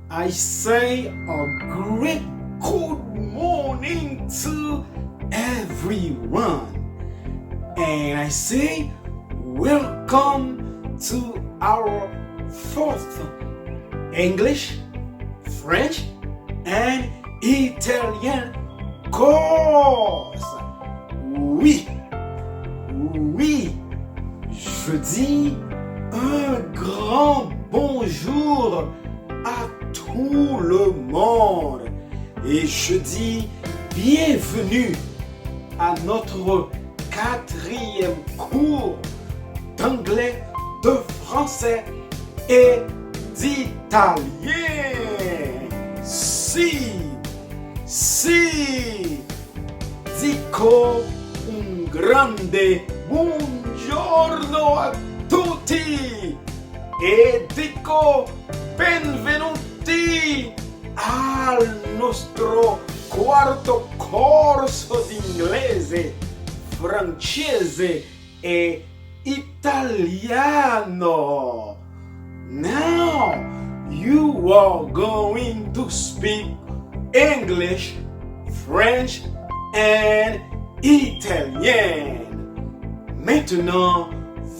I say a great good morning to everyone. And I say welcome to our fourth English, French, and Italian course. Oui, oui, je dis un grand bonjour à tout le monde et je dis bienvenue à notre quatrième cours d'anglais, de français et d'italien. Si, dico un grande buongiorno a tutti e dico benvenuti al nostro quarto corso di inglese, francese e italiano. Now you are going to speak English, French and italien. Maintenant,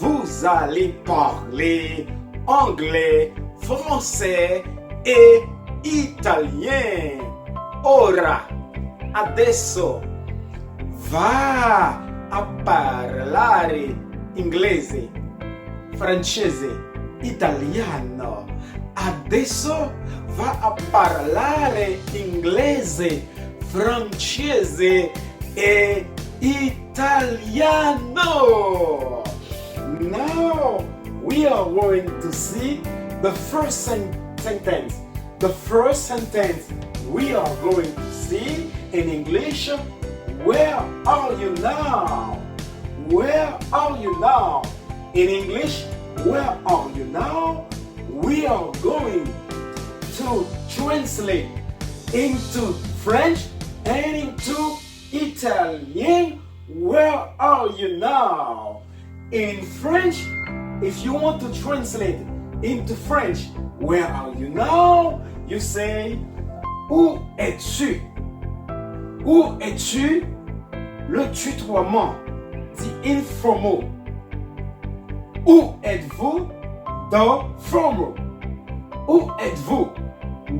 vous allez parler anglais, français e italien. Ora, adesso, va a parlare inglese, francese, italiano. Adesso va a parlare inglese, francese e italiano. Now we are going to see the first sentence. The first sentence we are going to see in English. Where are you now? Where are you now? In English, where are you now? We are going to translate into French and into Italian. Where are you now? In French, if you want to translate into French, where are you now? You say, où es-tu? Où es-tu? Le tutoiement, the informal. Où êtes-vous? The formal. Où êtes-vous?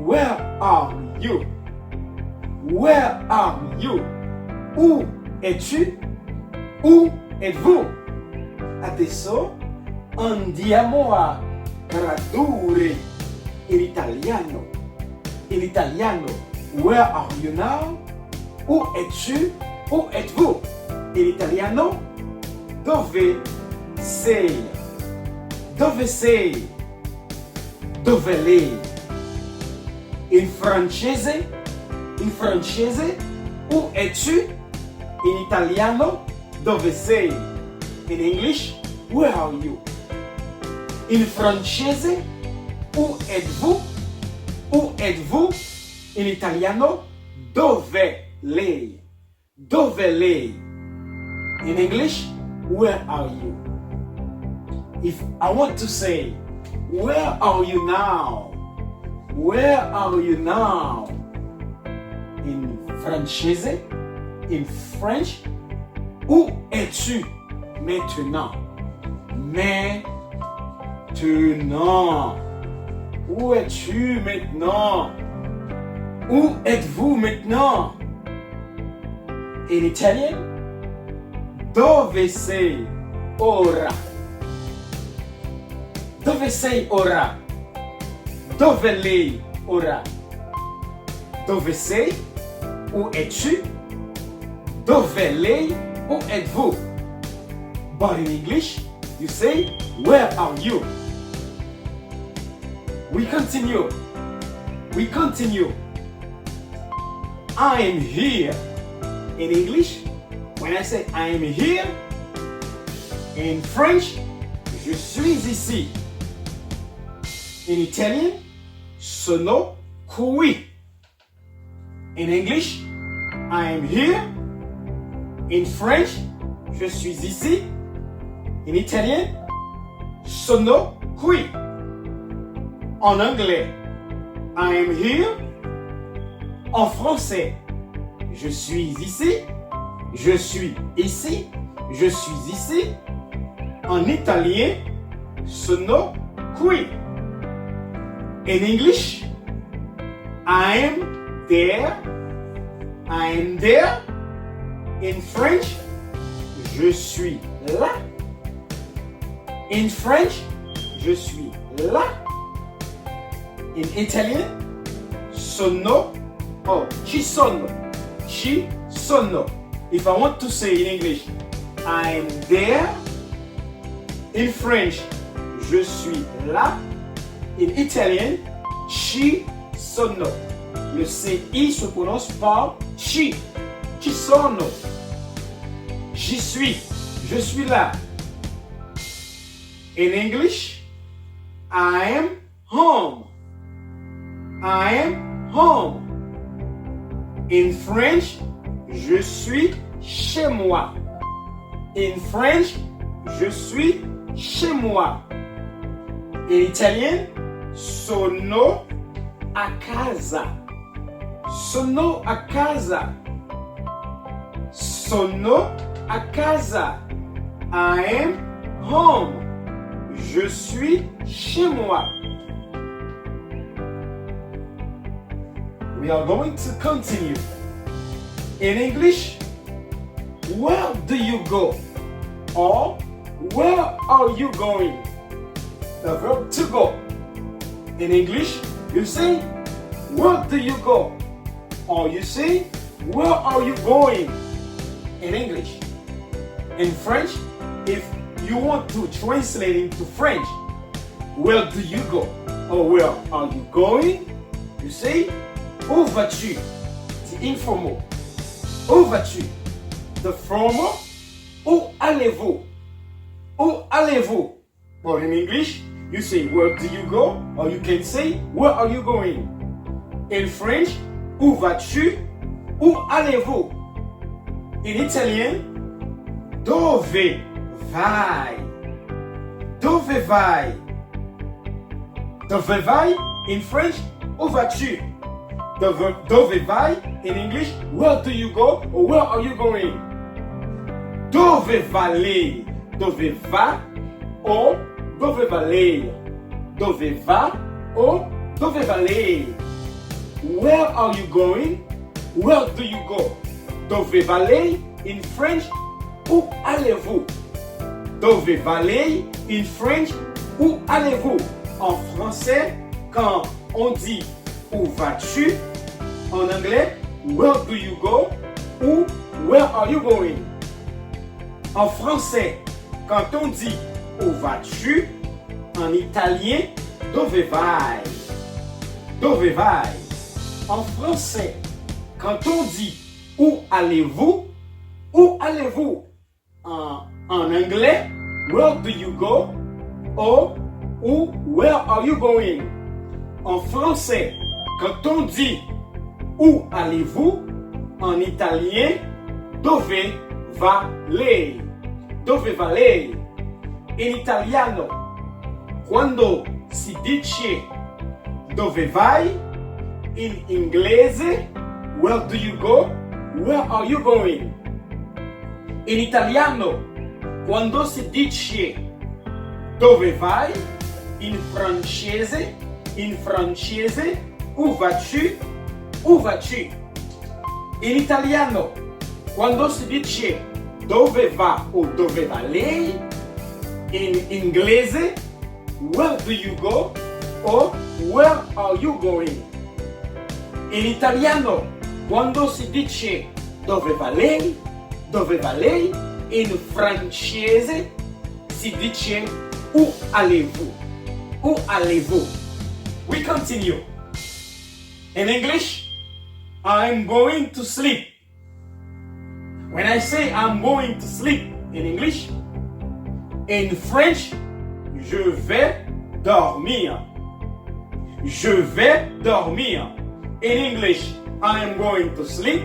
Where are you? Where are you? Où es-tu? Où êtes-vous? Adesso andiamo a tradurre in italiano. In italiano, where are you now? Où es-tu? Où êtes-vous? In italiano, dove sei? Dove sei? Dove lei? In francese, où es-tu? In italiano, dove sei? In English, where are you? In francese, où êtes-vous? Où êtes-vous? In italiano, dove lei? Dove lei? In English, where are you? If I want to say, where are you now? Where are you now? In francese, in French, où es-tu maintenant? Maintenant. Où es-tu maintenant? Où êtes-vous maintenant? In Italian, dove sei ora? Dove sei ora? Dove lei ora? Dove sei? Où es-tu? Dove lei? Où êtes-vous? But in English, you say, where are you? We continue. I am here. In English, when I say I am here, in French, je suis ici. In Italian, sono qui. In English, I am here. In French, je suis ici. In italien, sono qui. En anglais, I am here. En français, je suis ici. Je suis ici. Je suis ici. En italien, sono qui. In English, I am there. I am there. In French, je suis là. In French, je suis là. In Italian, sono. Oh, ci sono. Ci sono. If I want to say in English, I am there. In French, je suis là. In Italian, ci sono. Le CI se prononce par ci. Ci sono. J'y suis. Je suis là. In English, I am home. I am home. In French, je suis chez moi. In French, je suis chez moi. In Italien, sono a casa. Sono a casa. Sono a casa. I am home. Je suis chez moi. We are going to continue. In English, where do you go? Or where are you going? The verb to go. In English, you say, where do you go? Or you say, where are you going? In English. In French, if you want to translate into French, where do you go? Or where are you going? You say, où vas-tu? The informal. Où vas-tu? The formal. Où allez-vous? Où allez-vous? Or in English, you say, where do you go? Or you can say, where are you going? In French, où vas-tu? Où allez-vous? In Italian, dove vai? Dove vai? Dove vai? In French, où vas-tu? Dove vai? In English, where do you go? Or where are you going? Dove va lei? Dove va? Or dove va lei? Dove va? Or dove va lei? Where are you going? Where do you go? Dove va lei? In French, où allez-vous? Dove va lei? In French, où allez-vous? En français, quand on dit où vas-tu? En anglais, where do you go? Ou where are you going? En français, quand on dit où vas-tu? En italien, dove vai? Dove vai? En français, quand on dit où allez-vous? Où allez-vous? En anglais, where do you go? Ou where are you going? En français, quand on dit où allez-vous? En italien, dove va lei? Dove va lei? In italiano, quando si dice dove vai? In inglese, where do you go? Where are you going? In italiano, quando si dice dove vai? In francese, où vas-tu? Où vas-tu? In italiano, quando si dice dove va o dove va lei? In inglese, where do you go? Or where are you going? In italiano, quando si dice dove va lei? Dove va lei? In francese, si dice où allez-vous? Où allez-vous? We continue. In English, I'm going to sleep. When I say I'm going to sleep in English, in French, je vais dormir. Je vais dormir. In English, I am going to sleep.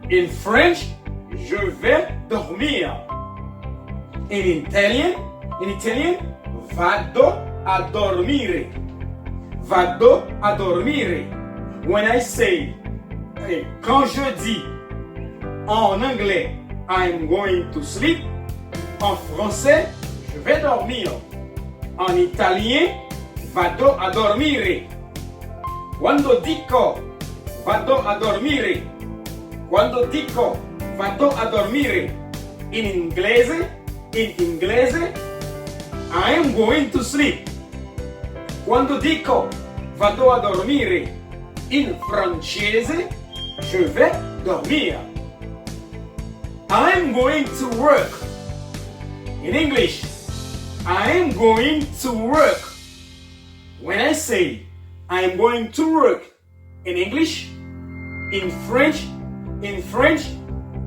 In French, je vais dormir. In Italian, vado a dormire. vado a dormire. When I say, quand je dis en anglais, I'm going to sleep, en français, je vais dormir. En italien, vado a dormire. Quando dico vado a dormire, quando dico vado a dormire, in inglese, I am going to sleep. Quando dico vado a dormire, in francese, je vais dormir. I am going to work. In English, I am going to work. When I say I am going to work, in English, in French,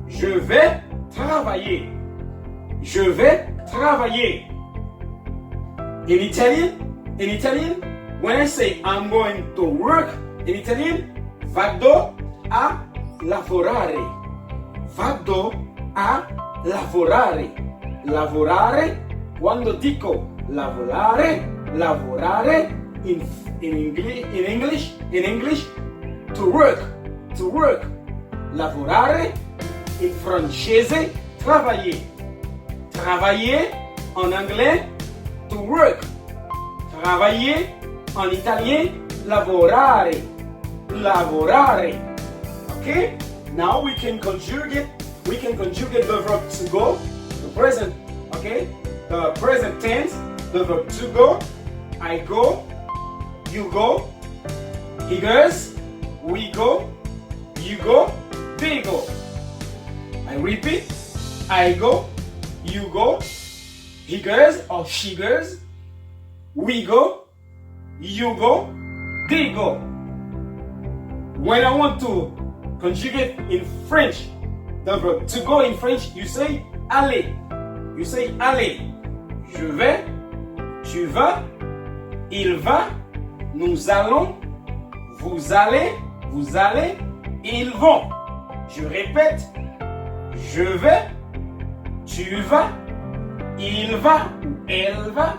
je vais travailler. Je vais travailler. In Italian, when I say I'm going to work, in Italian, vado a lavorare. Vado a lavorare. Lavorare, quando dico lavorare, in English, to work. Lavorare, in francese, travailler. Travailler, en anglais, to work. Travailler, en italien, lavorare. Okay? Now we can conjugate the verb to go, the present, okay? The present tense, the verb to go. I go, you go, he goes, we go, you go, they go. I repeat, I go, you go, he goes or she goes, we go, you go, they go. When I want to conjugate in French, the verb to go in French, you say aller. You say aller. Je vais, tu vas, il va, nous allons, vous allez, ils vont. Je répète, je vais, tu vas, il va ou elle va,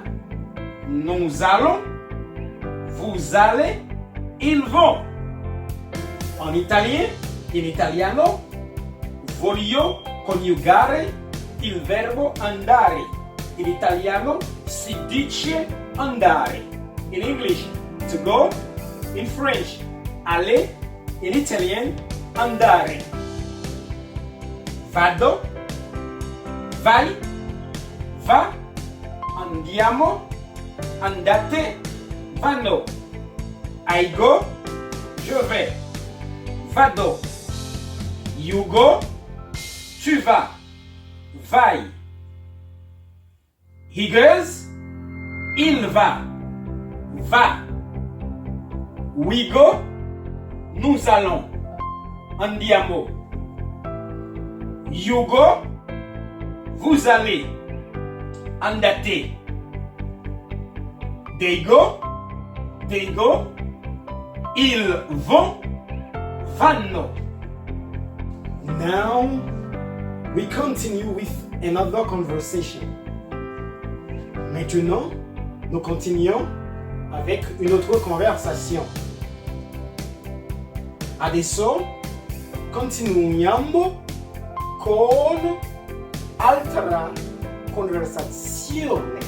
nous allons, vous allez, ils vont. En italien, in italiano, voglio coniugare il verbo andare. In italiano si dice andare. In English, to go. In French, aller. In Italian, andare. Vado, vai, va, andiamo, andate, vanno. I go, je vais. Vado. You go, tu vas. Vai. He goes, il va. Va. We go, nous allons. Andiamo. You go, vous allez. Andate. They go, ils vont. Vanno. Now we continue with another conversation. Maintenant, nous continuons avec une autre conversation. Adesso continuiamo con altra conversazione.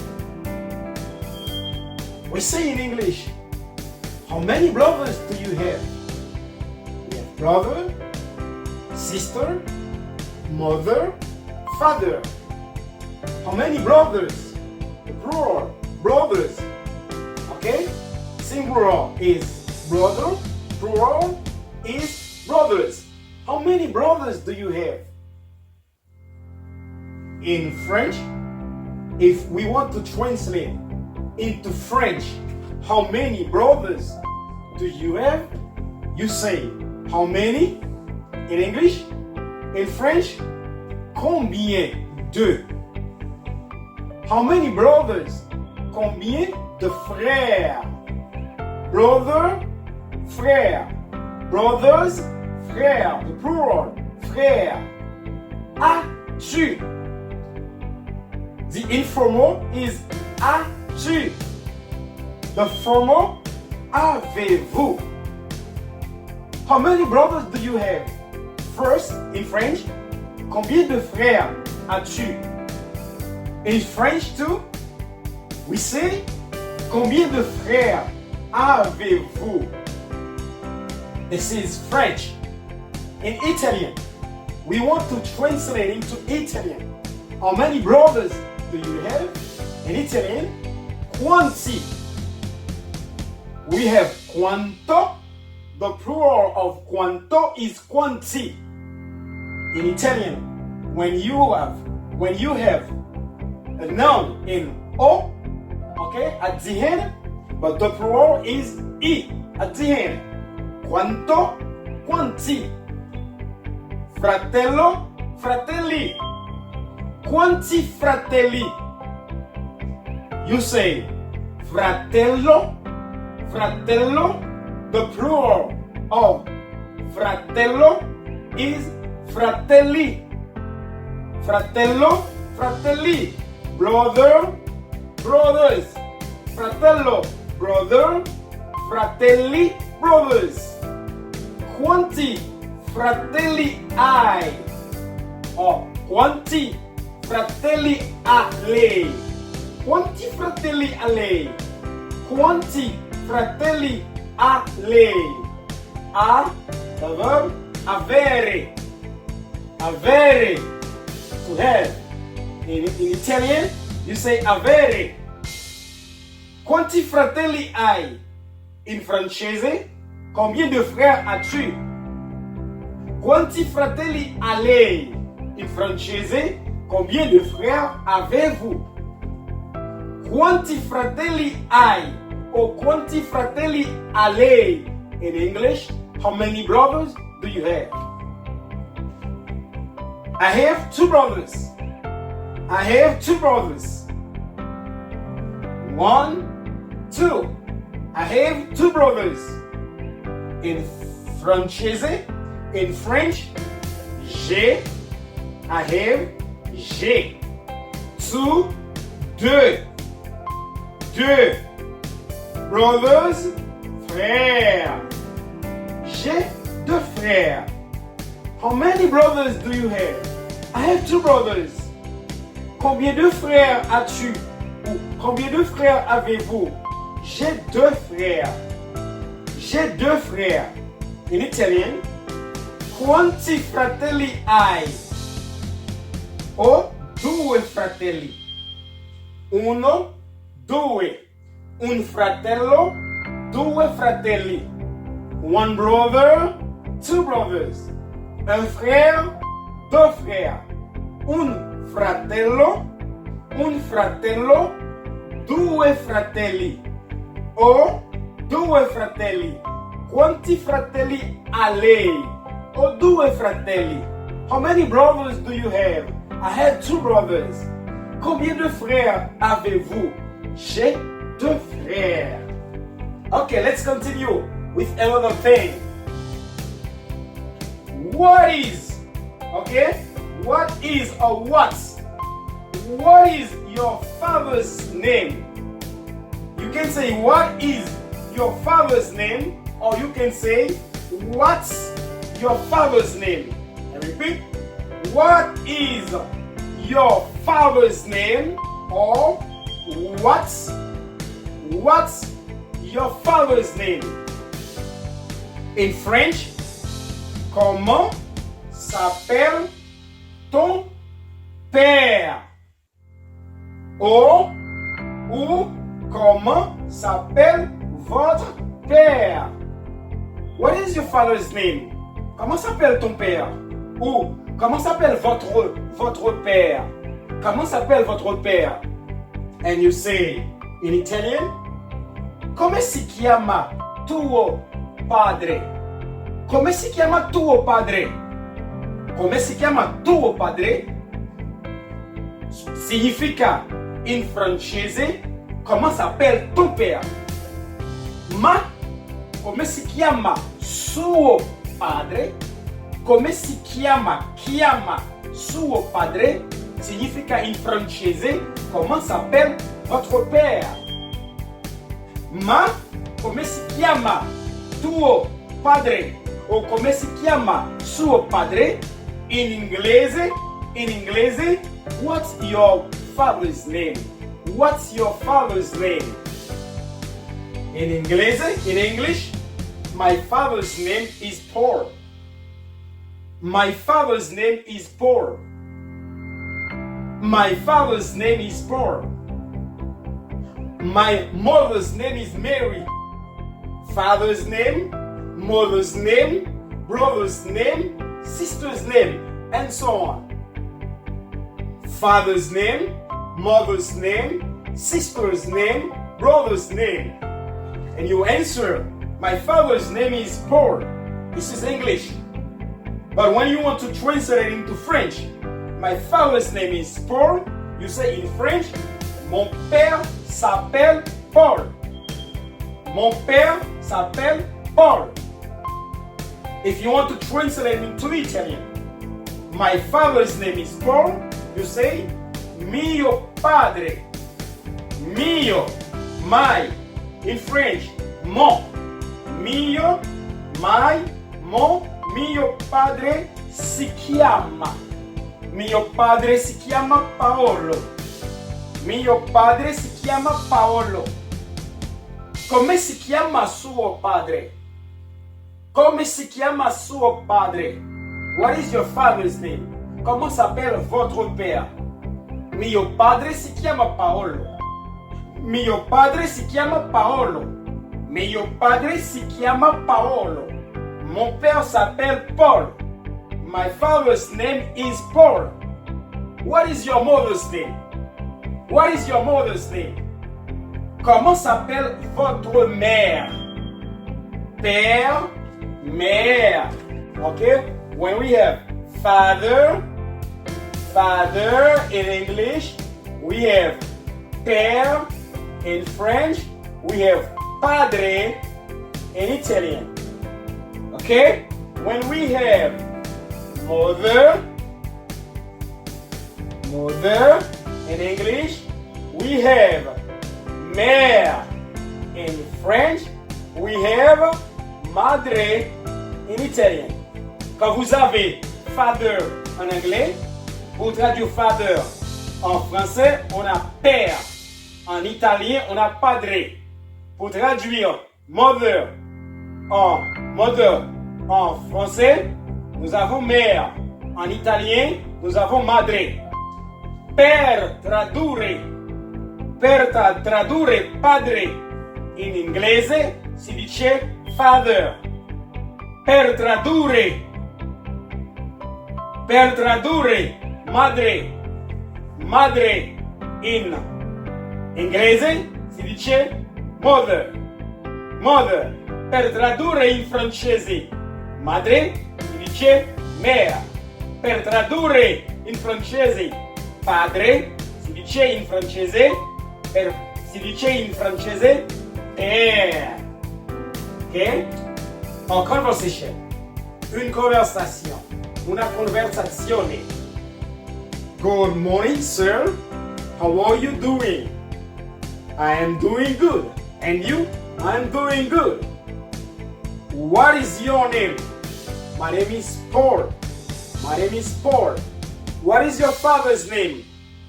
We say in English, how many brothers do you have? We have brother, sister, mother, father. How many brothers? The plural, brothers. Okay? Singular is brother, plural is brothers. How many brothers do you have? In French, if we want to translate into French, how many brothers do you have? You say, how many? In English, in French, combien de? How many brothers? Combien de frères? Brother, frère. Brothers, frère. The plural, frère. As-tu? The informal is as-tu. The formal, avez-vous? How many brothers do you have? First, in French, combien de frères as-tu? In French too, we say, combien de frères avez-vous? This is French. In Italian, we want to translate into Italian. How many brothers do you have? In Italian, quanti. We have quanto. The plural of quanto is quanti. In Italian, when you have a noun in o, okay, at the end, but the plural is I at the end. Quanto, quanti. Fratello, fratelli. Quanti fratelli? You say fratello, fratello. The plural of fratello is fratelli. Fratello, fratelli. Brother, brothers. Fratello, brother. Fratelli, brothers. Quanti fratelli hai? Or quanti fratelli ha lei? Quanti fratelli ha lei? Quanti fratelli ha lei? A, the verb avere. Avere, to have. In Italian, you say avere. Quanti fratelli hai? In francese, combien de frères as-tu? Quanti fratelli ha lei? In francese, combien de frères avez-vous? Quanti fratelli hai? Or quanti fratelli ha lei? In English, how many brothers do you have? I have 2 brothers. I have 2 brothers. 1, 2. I have 2 brothers. In francese, in French, j'ai. I have j'ai. 2, 2 brothers, frères. J'ai 2 frères. How many brothers do you have? I have 2 brothers. Combien de frères as-tu? Ou combien de frères avez-vous? J'ai 2 frères. J'ai 2 frères. In Italian, quanti fratelli hai? Ho 2 fratelli. 1, 2. Un fratello, 2 fratelli. 1 brother, 2 brothers. Un frère, 2 frères. Un fratello, 2 fratelli. O 2 fratelli. Quanti fratelli ha lei? O 2 fratelli. How many brothers do you have? I have 2 brothers. Combien de frères avez-vous? J'ai 2 frères. Okay, let's continue with another thing. What is? Okay? What is or what? What is your father's name? You can say what is your father's name, or you can say what's your father's name. I repeat, what is your father's name, or what's your father's name? In French, comment s'appelle ton père? Ou comment s'appelle votre père? What is your father's name? Comment s'appelle ton père? Ou comment s'appelle votre père? Comment s'appelle votre père? And you say in Italian, come si chiama tuo padre? Come si chiama tuo padre? Come si chiama tuo padre? Significa in francese, comment s'appelle ton père? Ma, come si chiama suo padre? Come si chiama suo padre? Significa in francese, comment s'appelle votre père? Ma, come si chiama tuo padre? O come si chiama suo padre? In inglese, what's your father's name? What's your father's name? In English, my father's name is Paul. My father's name is Paul. My father's name is Paul. My mother's name is Mary. Father's name, mother's name, brother's name, sister's name, and so on. Father's name, mother's name, sister's name, brother's name. And you answer, my father's name is Paul. This is English. But when you want to translate it into French, my father's name is Paul, you say in French, mon père s'appelle Paul. Mon père s'appelle Paul. If you want to translate it into Italian, my father's name is Paul, you say mio padre. Mio, my. In French, mon. Mio, my, mon. Mio padre si chiama. Mio padre si chiama Paolo. Mio padre si chiama Paolo. Come si chiama suo padre? Come si chiama suo padre? What is your father's name? Comment s'appelle votre père? Mio padre si chiama Paolo. Mio padre si chiama Paolo. Mio padre si chiama Paolo. Mon père s'appelle Paul. My father's name is Paul. What is your mother's name? What is your mother's name? Comment s'appelle votre mère? Père, mère. Okay? When we have father in English, we have père in French, we have padre in Italian. Okay? When we have mother in English, we have mère in French, we have madre in Italian. Quand vous avez father en anglais, pour traduire father en français, on a père. En italien, on a padre. Pour traduire mother en français, nous avons mère. En italien, nous avons madre. Per tradurre padre in inglese si dice father. Per tradurre madre in inglese si dice mother. Per tradurre in francese madre si dice mère. Per tradurre in francese padre si dice in francese père. Ok? En conversation. Une conversation. Una conversazione. Good morning, sir. How are you doing? I am doing good. And you? I am doing good. What is your name? My name is Paul. What is your father's name?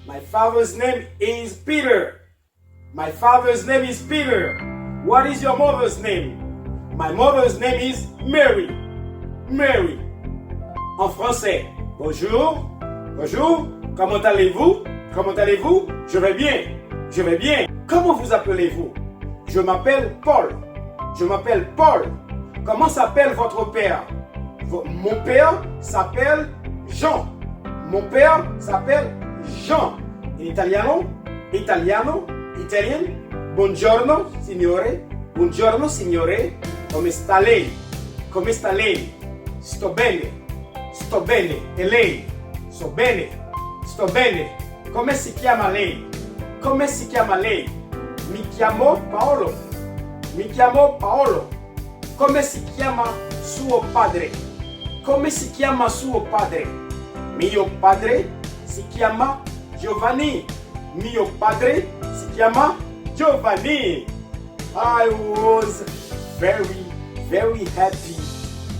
My father's name is Peter. What is your mother's name? My mother's name is Mary. En français, bonjour. Comment allez-vous? Je vais bien. Comment vous appelez-vous? Je m'appelle Paul. Comment s'appelle votre père? Mon père s'appelle Jean. In italiano, buongiorno signore. Come sta lei? Sto bene. E lei? Sto bene. Come si chiama lei? Mi chiamo Paolo. Come si chiama suo padre? Mio padre si chiama Giovanni. I was very, very happy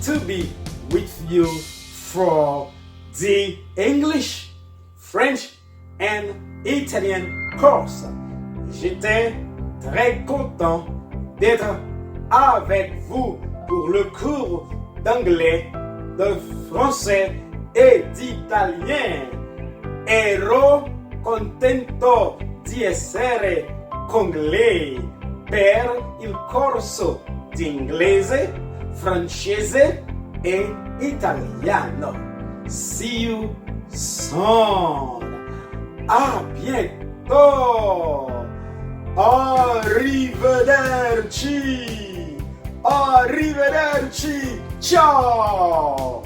to be with you for the English, French and Italian course. J'étais très content d'être avec vous pour le cours d'anglais, de français et d'italien. Ero contento di essere con lei per il corso di inglese, francese e italiano. See you soon. À bientôt. Arrivederci. Arrivederci. Ciao.